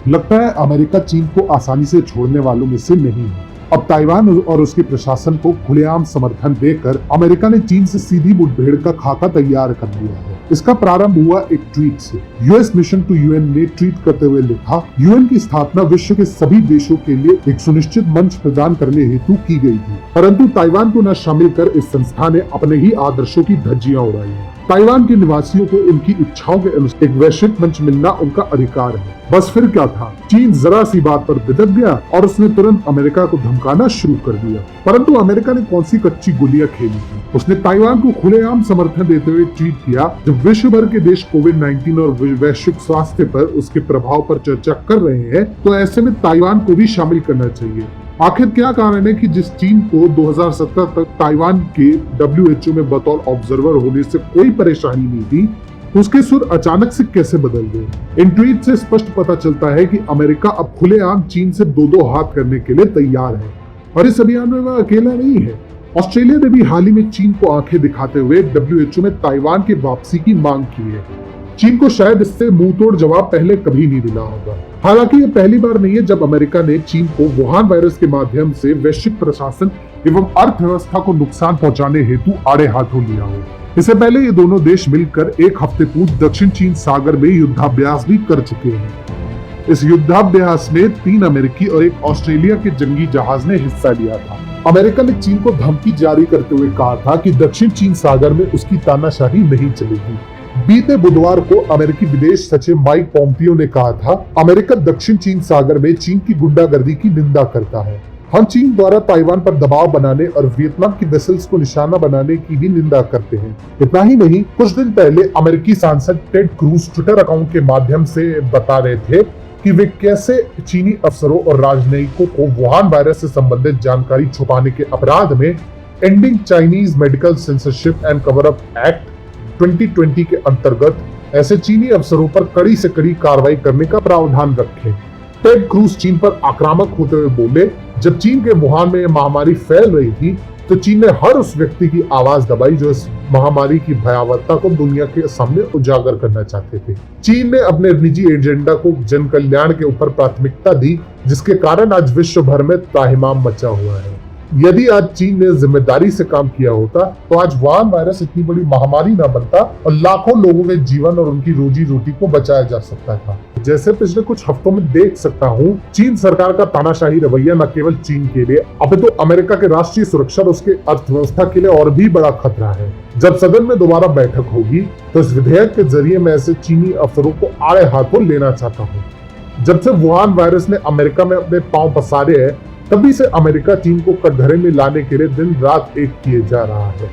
लगता है अमेरिका चीन को आसानी से छोड़ने वालों में से नहीं है। अब ताइवान और उसके प्रशासन को खुलेआम समर्थन देकर अमेरिका ने चीन से सीधी मुठभेड़ का खाका तैयार कर लिया है। इसका प्रारंभ हुआ एक ट्वीट से। यूएस मिशन टू यूएन ने ट्वीट करते हुए लिखा, यूएन की स्थापना विश्व के सभी देशों के लिए एक सुनिश्चित मंच प्रदान करने हेतु की गई थी, परंतु ताइवान को न शामिल कर इस संस्था ने अपने ही आदर्शों की धज्जियां उड़ाई हैं। ताइवान के निवासियों को उनकी इच्छाओं के अनुसार एक वैश्विक मंच मिलना उनका अधिकार है। बस फिर क्या था, चीन जरा सी बात पर बिदक गया और उसने तुरंत अमेरिका को धमकाना शुरू कर दिया। परंतु अमेरिका ने कौन सी कच्ची गोलियां खेली थी? उसने ताइवान को खुलेआम समर्थन देते हुए ट्वीट किया, जब विश्व भर के देश कोविड-19 और वैश्विक स्वास्थ्य पर उसके प्रभाव पर चर्चा कर रहे हैं, तो ऐसे में ताइवान को भी शामिल करना चाहिए। आखिर क्या कारण है कि जिस चीन को 2017 तक ताइवान के WHO में बतौर ऑब्जर्वर होने से कोई परेशानी नहीं थी, उसके सुर अचानक से कैसे बदल गए? इन ट्वीट से स्पष्ट पता चलता है कि अमेरिका अब खुलेआम चीन से दो हाथ करने के लिए तैयार है और इस अभियान में वह अकेला नहीं है। ऑस्ट्रेलिया ने भी हाल ही में चीन को आंखें दिखाते हुए WHO में ताइवान की वापसी की मांग की है। चीन को शायद इससे मुंहतोड़ जवाब पहले कभी नहीं मिला होगा। हालांकि ये पहली बार नहीं है जब अमेरिका ने चीन को वुहान वायरस के माध्यम से वैश्विक प्रशासन एवं अर्थव्यवस्था को नुकसान पहुंचाने हेतु आड़े हाथों लिया हो। इससे पहले ये दोनों देश मिलकर एक हफ्ते पूर्व दक्षिण चीन सागर में युद्धाभ्यास भी कर चुके हैं। इस युद्धाभ्यास में 3 अमेरिकी और 1 ऑस्ट्रेलिया के जंगी जहाज ने हिस्सा लिया था। अमेरिका ने चीन को धमकी जारी करते हुए कहा था कि दक्षिण चीन सागर में उसकी तानाशाही नहीं चलेगी। बीते बुधवार को अमेरिकी विदेश सचिव माइक पोम्पियो ने कहा था, अमेरिका दक्षिण चीन सागर में चीन की गुंडागर्दी की निंदा करता है। हम चीन द्वारा ताइवान पर दबाव बनाने और वियतनाम की वेसल्स को निशाना बनाने की भी निंदा करते हैं। इतना ही नहीं, कुछ दिन पहले अमेरिकी सांसद टेड क्रूज ट्विटर अकाउंट के माध्यम से बता रहे थे कि वे कैसे चीनी अफसरों और राजनयिकों को वुहान वायरस से संबंधित जानकारी छुपाने के अपराध में ending Chinese medical censorship and cover up act 2020 के अंतर्गत ऐसे चीनी अफसरों पर कड़ी से कड़ी कार्रवाई करने का प्रावधान रखे। टेड क्रूज चीन पर आक्रामक होते हुए बोले, जब चीन के वुहान में यह महामारी फैल रही थी तो चीन ने हर उस व्यक्ति की आवाज दबाई जो इस महामारी की भयावहता को दुनिया के सामने उजागर करना चाहते थे। चीन ने अपने निजी एजेंडा को जन कल्याण के ऊपर प्राथमिकता दी, जिसके कारण आज विश्व भर में त्राहिमाम मचा हुआ है। यदि आज चीन ने जिम्मेदारी से काम किया होता तो आज वुहान वायरस इतनी बड़ी महामारी न बनता और लाखों लोगों के जीवन और उनकी रोजी रोटी को बचाया जा सकता था। जैसे पिछले कुछ हफ्तों में देख सकता हूँ, चीन सरकार का तानाशाही रवैया न केवल चीन के लिए, अब तो अमेरिका के राष्ट्रीय सुरक्षा और उसके अर्थव्यवस्था के लिए और भी बड़ा खतरा है। जब सदन में दोबारा बैठक होगी तो इस विधेयक के जरिए मैं ऐसे चीनी अफसरों को आड़े हाथों लेना चाहता हूँ। जब से वुहान वायरस ने अमेरिका में अपने पांव पसारे हैं, तभी से अमेरिका चीन को कटघरे में लाने के लिए दिन रात एक किए जा रहा है।